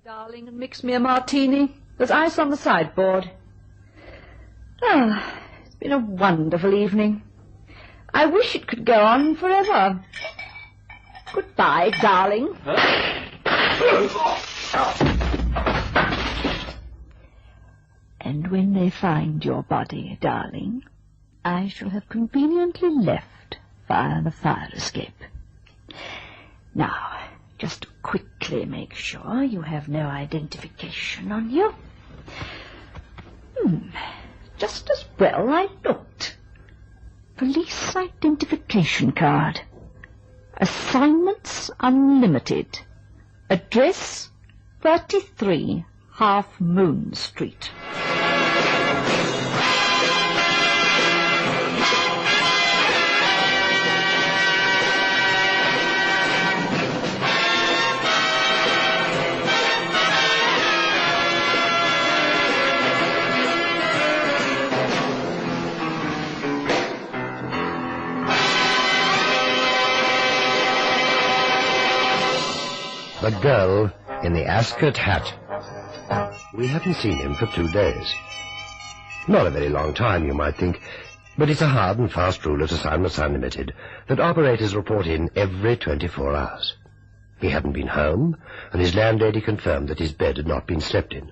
darling, and mix me a martini. There's ice on the sideboard. Ah, it's been a wonderful evening. I wish it could go on forever. Goodbye, darling. And when they find your body, darling, I shall have conveniently left via the fire escape. Now, just quickly make sure you have no identification on you. Just as well I looked. Police identification card. Assignments unlimited. Address 33 Half Moon Street. The girl in the Ascot hat. We haven't seen him for 2 days. Not a very long time, you might think, but it's a hard and fast rule at Assignments Unlimited that operators report in every 24 hours. He hadn't been home, and his landlady confirmed that his bed had not been slept in.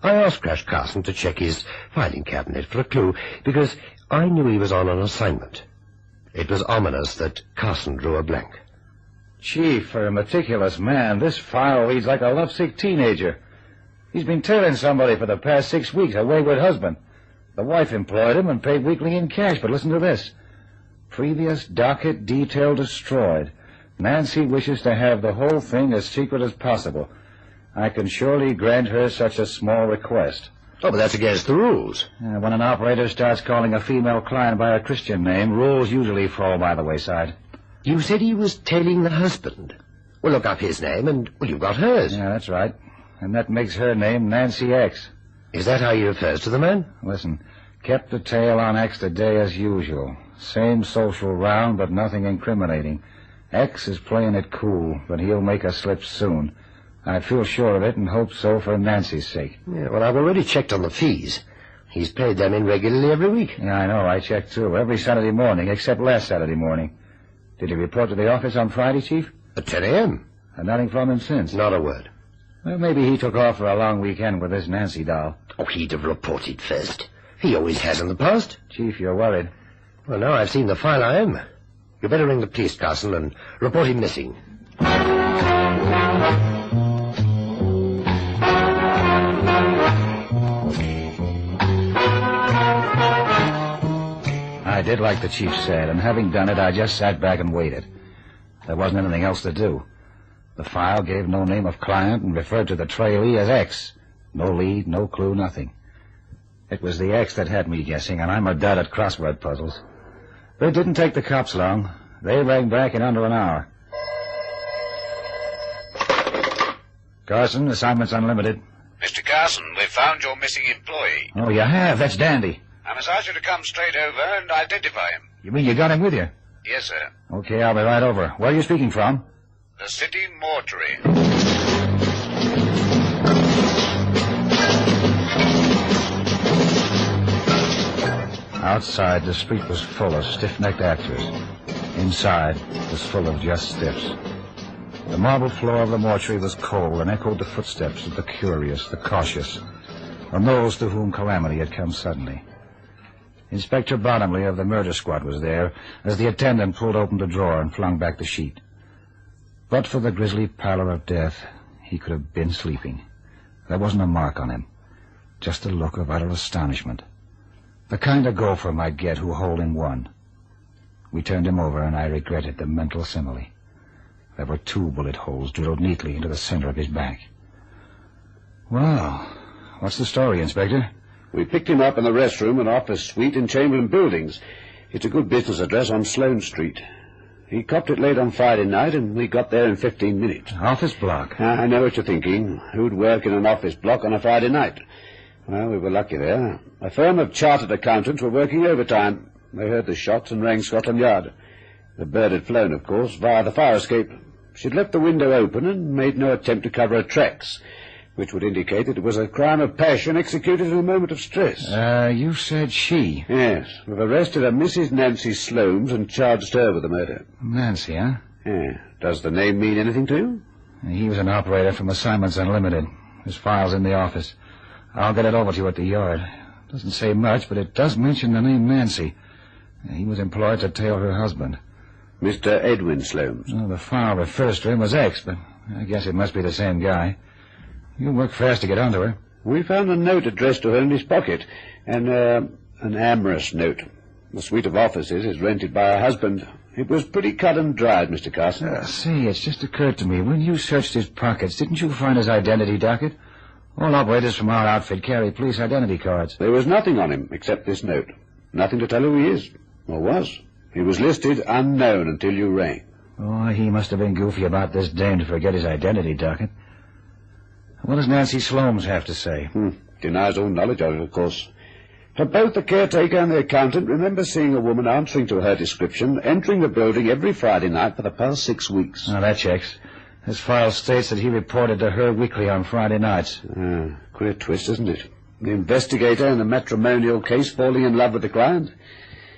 I asked Crash Carson to check his filing cabinet for a clue, because I knew he was on an assignment. It was ominous that Carson drew a blank. Chief, for a meticulous man, this file reads like a lovesick teenager. He's been tailing somebody for the past 6 weeks, a wayward husband. The wife employed him and paid weekly in cash, but listen to this. Previous docket detail destroyed. Nancy wishes to have the whole thing as secret as possible. I can surely grant her such a small request. Oh, but that's against the rules. When an operator starts calling a female client by a Christian name, rules usually fall by the wayside. You said he was tailing the husband. Well, look up his name, and, well, you got hers. Yeah, that's right. And that makes her name Nancy X. Is that how he refers to the man? Listen, kept the tail on X today as usual. Same social round, but nothing incriminating. X is playing it cool, but he'll make a slip soon. I feel sure of it and hope so for Nancy's sake. Yeah, well, I've already checked on the fees. He's paid them in regularly every week. Yeah, I know. I checked, too. Every Saturday morning, except last Saturday morning. Did he report to the office on Friday, Chief? At 10 a.m. And nothing from him since? Not a word. Well, maybe he took off for a long weekend with this Nancy doll. Oh, he'd have reported first. He always has in the past. Chief, you're worried. Well, now I've seen the file, I am. You better ring the police, Carson, and report him missing. I did like the chief said, and having done it, I just sat back and waited. There wasn't anything else to do. The file gave no name of client and referred to the trailee as X. No lead, no clue, nothing. It was the X that had me guessing, and I'm a dud at crossword puzzles. But it didn't take the cops long. They rang back in under an hour. Carson, Assignments Unlimited. Mr. Carson, we've found your missing employee. Oh, you have? That's dandy. I must ask you to come straight over and identify him. You mean you got him with you? Yes, sir. Okay, I'll be right over. Where are you speaking from? The city mortuary. Outside, the street was full of stiff-necked actors. Inside was full of just stiffs. The marble floor of the mortuary was cold and echoed the footsteps of the curious, the cautious, and those to whom calamity had come suddenly. Inspector Bottomley of the murder squad was there as the attendant pulled open the drawer and flung back the sheet. But for the grisly pallor of death, he could have been sleeping. There wasn't a mark on him, just a look of utter astonishment. The kind of gopher might get who hole in one. We turned him over, and I regretted the mental simile. There were 2 bullet holes drilled neatly into the center of his back. Well, what's the story, Inspector? We picked him up in the restroom and office suite in Chamberlain Buildings. It's a good business address on Sloane Street. He copped it late on Friday night, and we got there in 15 minutes. Office block? I know what you're thinking. Who'd work in an office block on a Friday night? Well, we were lucky there. A firm of chartered accountants were working overtime. They heard the shots and rang Scotland Yard. The bird had flown, of course, via the fire escape. She'd left the window open and made no attempt to cover her tracks, which would indicate that it was a crime of passion executed in a moment of stress. You said she. Yes. We've arrested a Mrs. Nancy Sloanes and charged her with the murder. Nancy, huh? Yeah. Does the name mean anything to you? He was an operator from Assignments Unlimited. His file's in the office. I'll get it over to you at the yard. Doesn't say much, but it does mention the name Nancy. He was employed to tail her husband. Mr. Edwin Sloanes. Well, the file refers to him as X, but I guess it must be the same guy. You worked fast to get onto her. We found a note addressed to her in his pocket, and an amorous note. The suite of offices is rented by her husband. It was pretty cut and dried, Mr. Carson. See, it's just occurred to me. When you searched his pockets, didn't you find his identity docket? All operators from our outfit carry police identity cards. There was nothing on him except this note. Nothing to tell who he is, or was. He was listed unknown until you rang. Oh, he must have been goofy about this dame to forget his identity docket. What does Nancy Sloanes have to say? Denies all knowledge of it, of course. But both the caretaker and the accountant remember seeing a woman answering to her description entering the building every Friday night for the past 6 weeks. Now, that checks. His file states that he reported to her weekly on Friday nights. Queer twist, isn't it? The investigator in a matrimonial case falling in love with the client.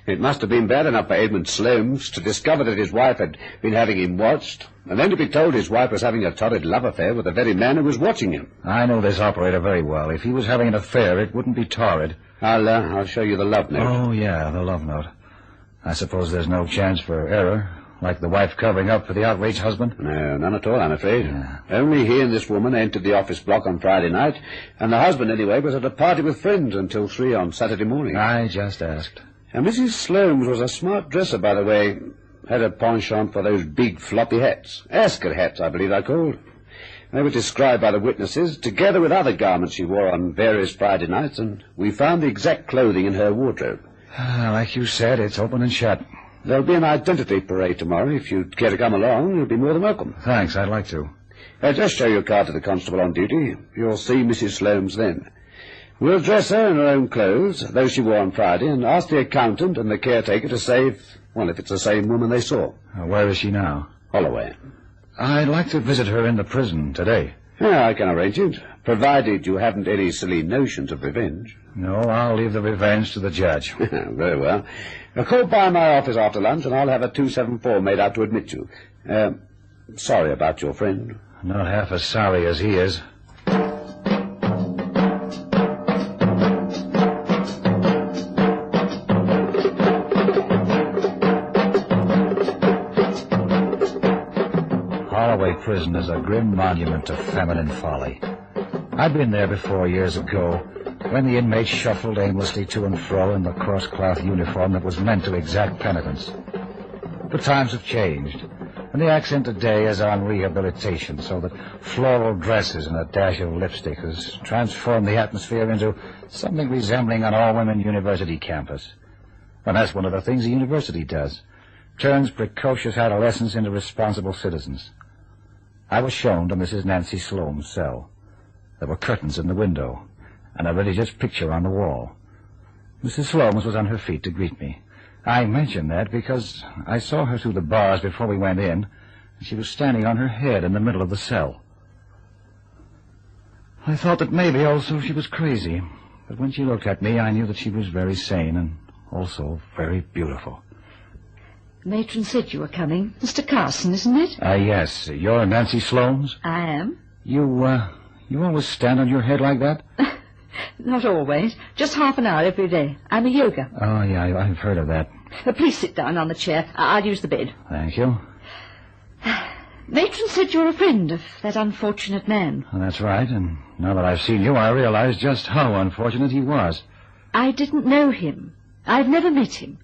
It must have been bad enough for Edmund Sloanes to discover that his wife had been having him watched, and then to be told his wife was having a torrid love affair with the very man who was watching him. I know this operator very well. If he was having an affair, it wouldn't be torrid. I'll show you the love note. Oh, yeah, the love note. I suppose there's no chance for error, like the wife covering up for the outraged husband? No, none at all, I'm afraid. Yeah. Only he and this woman entered the office block on Friday night, and the husband, anyway, was at a party with friends until 3 on Saturday morning. I just asked. And Mrs. Sloanes was a smart dresser, by the way. Had a penchant for those big floppy hats. Ascot hats, I believe they're called. They were described by the witnesses, together with other garments she wore on various Friday nights, and we found the exact clothing in her wardrobe. Like you said, it's open and shut. There'll be an identity parade tomorrow. If you'd care to come along, you'll be more than welcome. Thanks, I'd like to. Just show your card to the constable on duty. You'll see Mrs. Sloanes then. We'll dress her in her own clothes, those she wore on Friday, and ask the accountant and the caretaker to say if it's the same woman they saw. Where is she now? Holloway. I'd like to visit her in the prison today. Yeah, I can arrange it, provided you haven't any silly notions of revenge. No, I'll leave the revenge to the judge. Very well. Call by my office after lunch, and I'll have a 274 made out to admit you. Sorry about your friend. Not half as sorry as he is. Holloway Prison is a grim monument to feminine folly. I'd been there before years ago, when the inmates shuffled aimlessly to and fro in the cross-cloth uniform that was meant to exact penitence. But times have changed, and the accent today is on rehabilitation, so that floral dresses and a dash of lipstick has transformed the atmosphere into something resembling an all-women university campus. And that's one of the things a university does. Turns precocious adolescents into responsible citizens. I was shown to Mrs. Nancy Sloane's cell. There were curtains in the window, and a religious picture on the wall. Mrs. Sloanes was on her feet to greet me. I mention that because I saw her through the bars before we went in, and she was standing on her head in the middle of the cell. I thought that maybe also she was crazy, but when she looked at me, I knew that she was very sane and also very beautiful. The matron said you were coming. Mr. Carson, isn't it? Yes. You're Nancy Sloanes? I am. You always stand on your head like that? Not always. Just half an hour every day. I'm a yoga. Oh, yeah, I've heard of that. Please sit down on the chair. I'll use the bed. Thank you. Matron said you're a friend of that unfortunate man. Well, that's right, and now that I've seen you, I realize just how unfortunate he was. I didn't know him. I've never met him.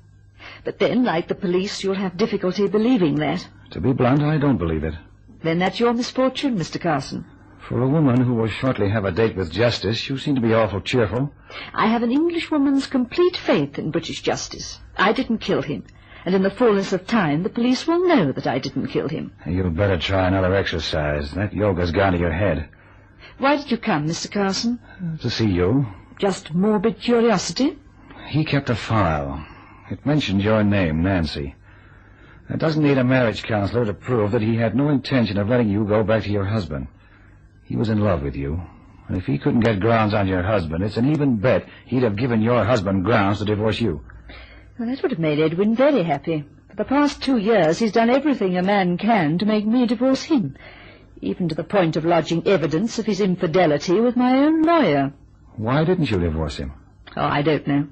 But then, like the police, you'll have difficulty believing that. To be blunt, I don't believe it. Then that's your misfortune, Mr. Carson. For a woman who will shortly have a date with justice, you seem to be awful cheerful. I have an Englishwoman's complete faith in British justice. I didn't kill him. And in the fullness of time, the police will know that I didn't kill him. You'd better try another exercise. That yoga's gone to your head. Why did you come, Mr. Carson? To see you. Just morbid curiosity? He kept a file. It mentioned your name, Nancy. It doesn't need a marriage counselor to prove that he had no intention of letting you go back to your husband. He was in love with you. And if he couldn't get grounds on your husband, it's an even bet he'd have given your husband grounds to divorce you. Well, that would have made Edwin very happy. For the past 2 years, he's done everything a man can to make me divorce him, even to the point of lodging evidence of his infidelity with my own lawyer. Why didn't you divorce him? Oh, I don't know.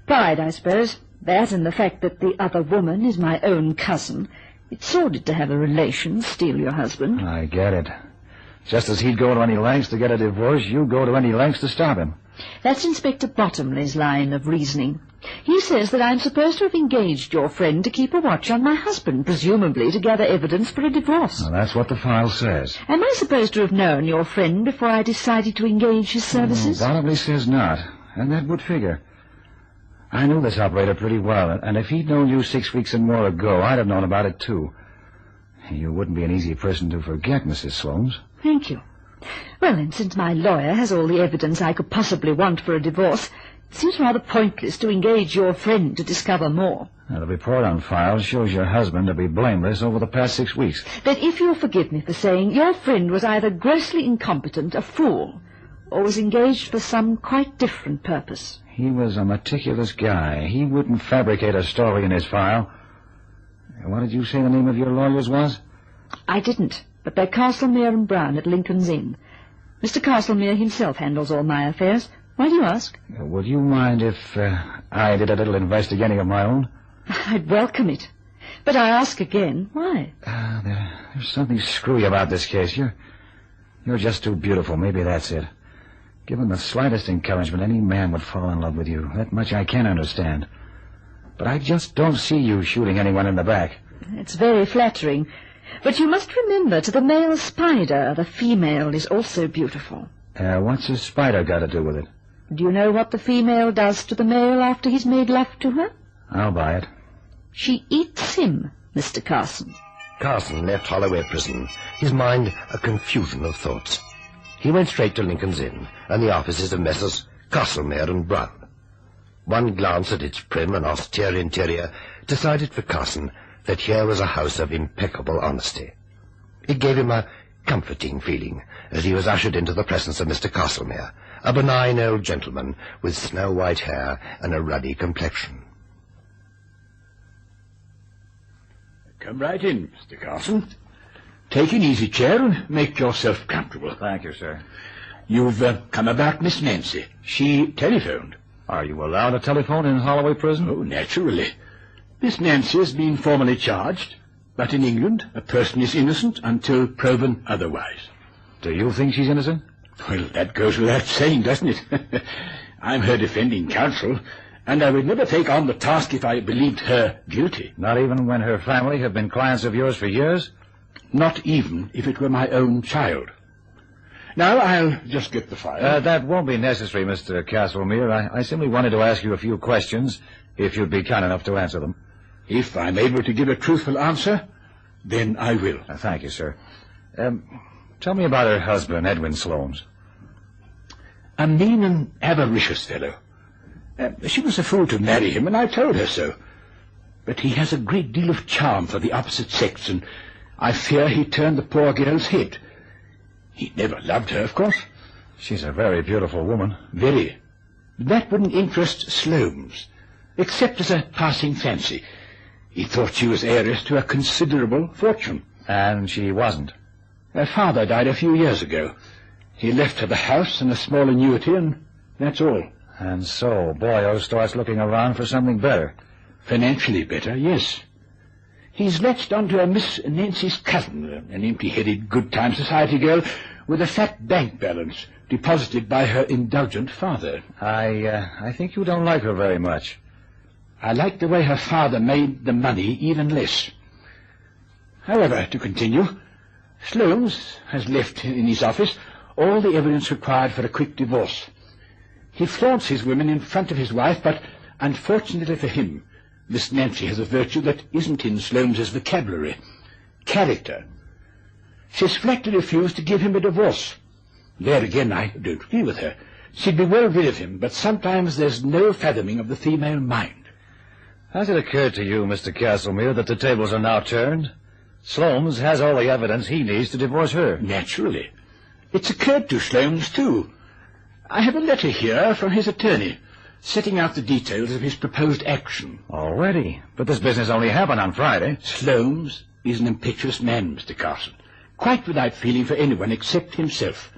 Pride, I suppose. That and the fact that the other woman is my own cousin. It's sordid to have a relation steal your husband. I get it. Just as he'd go to any lengths to get a divorce, you go to any lengths to stop him. That's Inspector Bottomley's line of reasoning. He says that I'm supposed to have engaged your friend to keep a watch on my husband, presumably to gather evidence for a divorce. Well, that's what the file says. Am I supposed to have known your friend before I decided to engage his services? Bottomley says not, and that would figure. I knew this operator pretty well, and if he'd known you 6 weeks and more ago, I'd have known about it, too. You wouldn't be an easy person to forget, Mrs. Sloanes. Thank you. Well, then, since my lawyer has all the evidence I could possibly want for a divorce, it seems rather pointless to engage your friend to discover more. Now, the report on file shows your husband to be blameless over the past 6 weeks. Then if you'll forgive me for saying, your friend was either grossly incompetent, a fool, or was engaged for some quite different purpose. He was a meticulous guy. He wouldn't fabricate a story in his file. What did you say the name of your lawyers was? I didn't, but they're Castlemere and Brown at Lincoln's Inn. Mr. Castlemere himself handles all my affairs. Why do you ask? Would you mind if I did a little investigating of my own? I'd welcome it. But I ask again, why? There's something screwy about this case. You're just too beautiful. Maybe that's it. Given the slightest encouragement, any man would fall in love with you. That much I can understand. But I just don't see you shooting anyone in the back. It's very flattering. But you must remember, to the male spider, the female is also beautiful. What's a spider got to do with it? Do you know what the female does to the male after he's made love to her? I'll buy it. She eats him, Mr. Carson. Carson left Holloway Prison, his mind a confusion of thoughts. He went straight to Lincoln's Inn and the offices of Messrs. Castlemere and Brown. One glance at its prim and austere interior decided for Carson that here was a house of impeccable honesty. It gave him a comforting feeling as he was ushered into the presence of Mr. Castlemere, a benign old gentleman with snow-white hair and a ruddy complexion. Come right in, Mr. Carson. Take an easy chair and make yourself comfortable. Thank you, sir. You've come about Miss Nancy. She telephoned. Are you allowed to telephone in Holloway Prison? Oh, naturally. Miss Nancy has been formally charged, but in England a person is innocent until proven otherwise. Do you think she's innocent? Well, that goes without saying, doesn't it? I'm her defending counsel, and I would never take on the task if I believed her guilty. Not even when her family have been clients of yours for years? Not even if it were my own child. Now, I'll just get the file. That won't be necessary, Mr. Castlemere. I simply wanted to ask you a few questions, if you'd be kind enough to answer them. If I'm able to give a truthful answer, then I will. Thank you, sir. Tell me about her husband, Edwin Sloanes. A mean and avaricious fellow. She was a fool to marry him, and I told her so. But he has a great deal of charm for the opposite sex, and I fear he turned the poor girl's head. He never loved her, of course. She's a very beautiful woman. Very. But that wouldn't interest Sloanes, except as a passing fancy. He thought she was heiress to a considerable fortune. And she wasn't. Her father died a few years ago. He left her the house and a small annuity, and that's all. And so Boyo starts looking around for something better. Financially better, yes. He's latched onto a Miss Nancy's cousin, an empty-headed, good-time society girl with a fat bank balance deposited by her indulgent father. I think you don't like her very much. I like the way her father made the money even less. However, to continue, Sloanes has left in his office all the evidence required for a quick divorce. He flaunts his women in front of his wife, but unfortunately for him, Miss Nancy has a virtue that isn't in Sloanes's vocabulary. Character. She's flatly refused to give him a divorce. There again, I don't agree with her. She'd be well rid of him, but sometimes there's no fathoming of the female mind. Has it occurred to you, Mr. Castlemere, that the tables are now turned? Sloanes has all the evidence he needs to divorce her. Naturally. It's occurred to Sloanes, too. I have a letter here from his attorney, setting out the details of his proposed action. Already? But this business only happened on Friday. Sloanes is an impetuous man, Mr. Carson, quite without feeling for anyone except himself.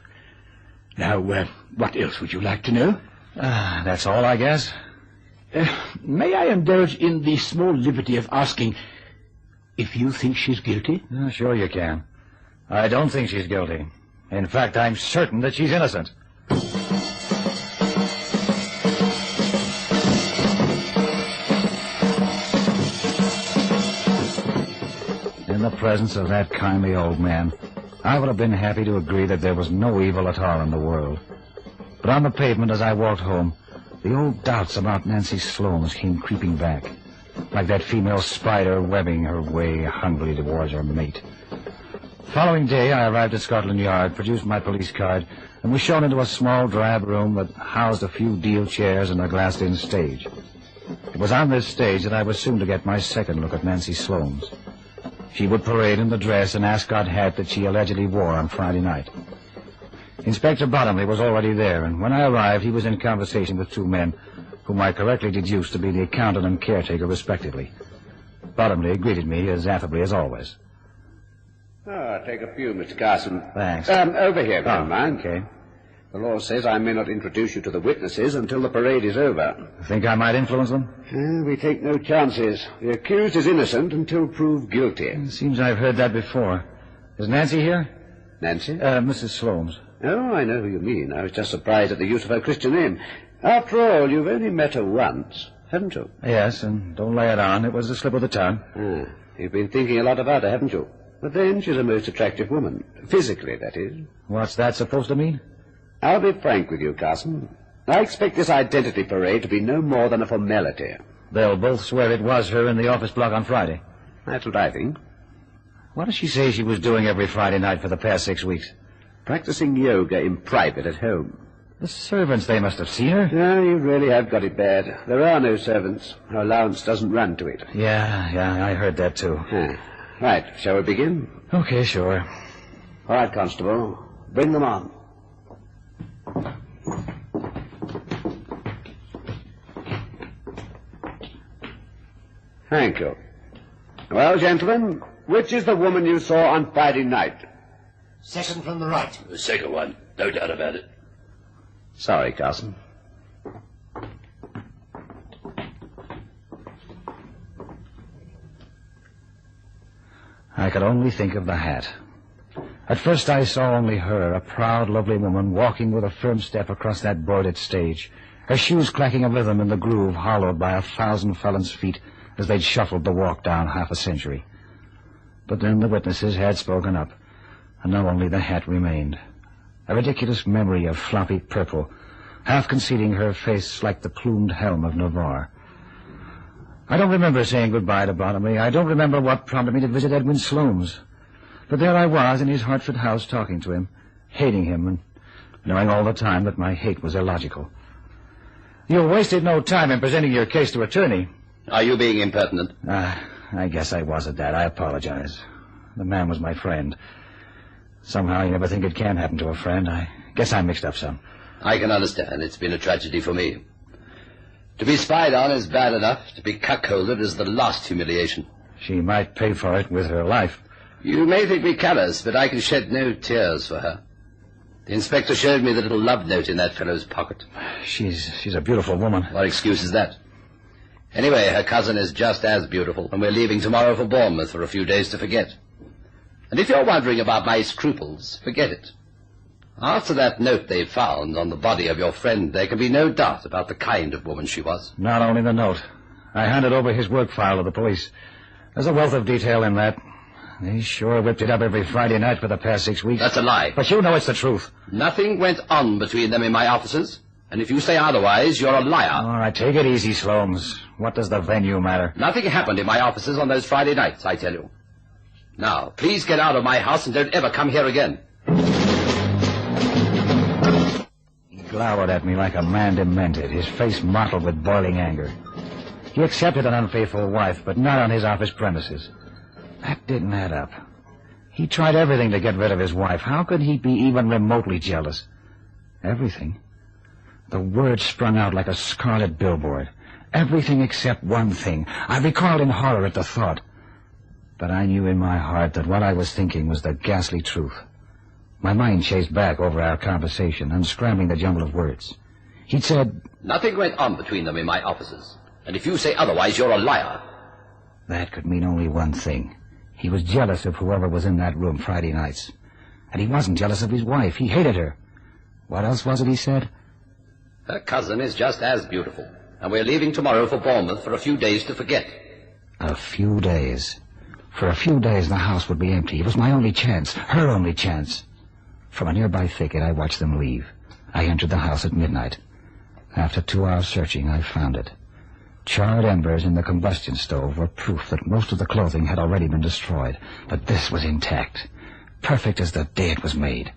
Now, what else would you like to know? That's all, I guess. May I indulge in the small liberty of asking if you think she's guilty? Sure you can. I don't think she's guilty. In fact, I'm certain that she's innocent. In the presence of that kindly old man, I would have been happy to agree that there was no evil at all in the world. But on the pavement as I walked home, the old doubts about Nancy Sloanes came creeping back, like that female spider webbing her way hungrily towards her mate. Following day, I arrived at Scotland Yard, produced my police card, and was shown into a small drab room that housed a few deal chairs and a glassed-in stage. It was on this stage that I was soon to get my second look at Nancy Sloanes. She would parade in the dress and Ascot hat that she allegedly wore on Friday night. Inspector Bottomley was already there, and when I arrived, he was in conversation with two men, whom I correctly deduced to be the accountant and caretaker, respectively. Bottomley greeted me as affably as always. Take a few, Mr. Carson. Thanks. Over here, if you don't mind. Okay. The law says I may not introduce you to the witnesses until the parade is over. Think I might influence them? We take no chances. The accused is innocent until proved guilty. It seems I've heard that before. Is Nancy here? Nancy? Mrs. Sloanes. Oh, I know who you mean. I was just surprised at the use of her Christian name. After all, you've only met her once, haven't you? Yes, and don't lay it on. It was a slip of the tongue. You've been thinking a lot about her, haven't you? But then she's a most attractive woman. Physically, that is. What's that supposed to mean? I'll be frank with you, Carson. I expect this identity parade to be no more than a formality. They'll both swear it was her in the office block on Friday. That's what I think. What does she say she was doing every Friday night for the past 6 weeks? Practicing yoga in private at home. The servants, they must have seen her. No, you really have got it bad. There are no servants. Her allowance doesn't run to it. Yeah, I heard that too. Right, shall we begin? Okay, sure. All right, Constable. Bring them on. Thank you. Well, gentlemen, which is the woman you saw on Friday night? Second from the right. The second one, no doubt about it. Sorry, Carson. I could only think of the hat. At first I saw only her, a proud, lovely woman, walking with a firm step across that broidered stage, her shoes clacking a rhythm in the groove hollowed by 1,000 felons' feet as they'd shuffled the walk down half a century. But then the witnesses had spoken up, and now only the hat remained. A ridiculous memory of floppy purple, half concealing her face like the plumed helm of Navarre. I don't remember saying goodbye to Bottomley. I don't remember what prompted me to visit Edwin Sloanes. But there I was in his Hartford house talking to him, hating him, and knowing all the time that my hate was illogical. You wasted no time in presenting your case to attorney. Are you being impertinent? I guess I was at that. I apologize. The man was my friend. Somehow you never think it can happen to a friend. I guess I mixed up some. I can understand. It's been a tragedy for me. To be spied on is bad enough. To be cuckolded is the last humiliation. She might pay for it with her life. You may think me callous, but I can shed no tears for her. The inspector showed me the little love note in that fellow's pocket. She's a beautiful woman. What excuse is that? Anyway, her cousin is just as beautiful, and we're leaving tomorrow for Bournemouth for a few days to forget. And if you're wondering about my scruples, forget it. After that note they found on the body of your friend, there can be no doubt about the kind of woman she was. Not only the note. I handed over his work file to the police. There's a wealth of detail in that. They sure whipped it up every Friday night for the past 6 weeks. That's a lie. But you know it's the truth. Nothing went on between them in my offices, and if you say otherwise, you're a liar. All right, take it easy, Sloanes. What does the venue matter? Nothing happened in my offices on those Friday nights, I tell you. Now, please get out of my house and don't ever come here again. He glowered at me like a man demented, his face mottled with boiling anger. He accepted an unfaithful wife, but not on his office premises. That didn't add up. He tried everything to get rid of his wife. How could he be even remotely jealous? Everything. The word sprung out like a scarlet billboard. Everything except one thing. I recoiled in horror at the thought. But I knew in my heart that what I was thinking was the ghastly truth. My mind chased back over our conversation, unscrambling the jumble of words. He'd said, Nothing went on between them in my offices. And if you say otherwise, you're a liar. That could mean only one thing. He was jealous of whoever was in that room Friday nights. And he wasn't jealous of his wife. He hated her. What else was it he said? Her cousin is just as beautiful. And we're leaving tomorrow for Bournemouth for a few days to forget. A few days. For a few days the house would be empty. It was my only chance. Her only chance. From a nearby thicket I watched them leave. I entered the house at midnight. After 2 hours searching, I found it. Charred embers in the combustion stove were proof that most of the clothing had already been destroyed. But this was intact. Perfect as the day it was made.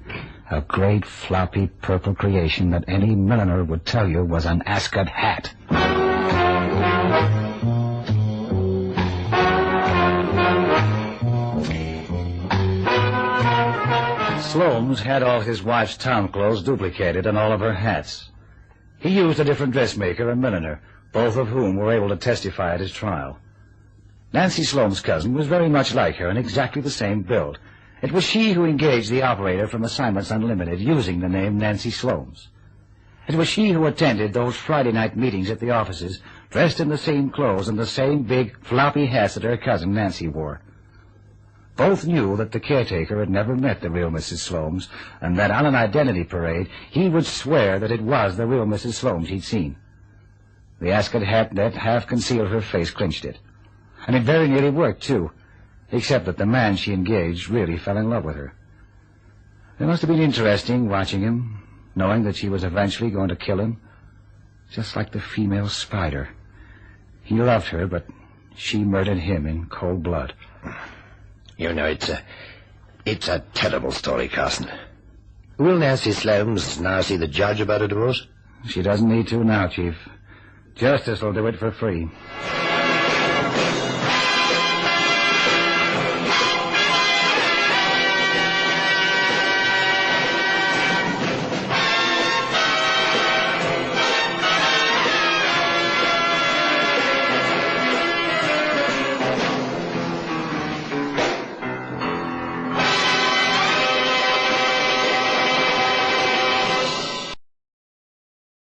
A great, floppy, purple creation that any milliner would tell you was an Ascot hat. Sloane's had all his wife's town clothes duplicated and all of her hats. He used a different dressmaker and milliner, both of whom were able to testify at his trial. Nancy Sloane's cousin was very much like her and exactly the same build. It was she who engaged the operator from Assignments Unlimited, using the name Nancy Sloane's. It was she who attended those Friday night meetings at the offices, dressed in the same clothes and the same big, floppy hats that her cousin Nancy wore. Both knew that the caretaker had never met the real Mrs. Sloane's, and that on an identity parade he would swear that it was the real Mrs. Sloane's he'd seen. The Ascot hat that half concealed her face clinched it. And it very nearly worked, too, except that the man she engaged really fell in love with her. It must have been interesting watching him, knowing that she was eventually going to kill him, just like the female spider. He loved her, but she murdered him in cold blood. You know, it's a terrible story, Carson. Will Nancy Sloane's now see the judge about a divorce? She doesn't need to now, Chief. Justice will do it for free.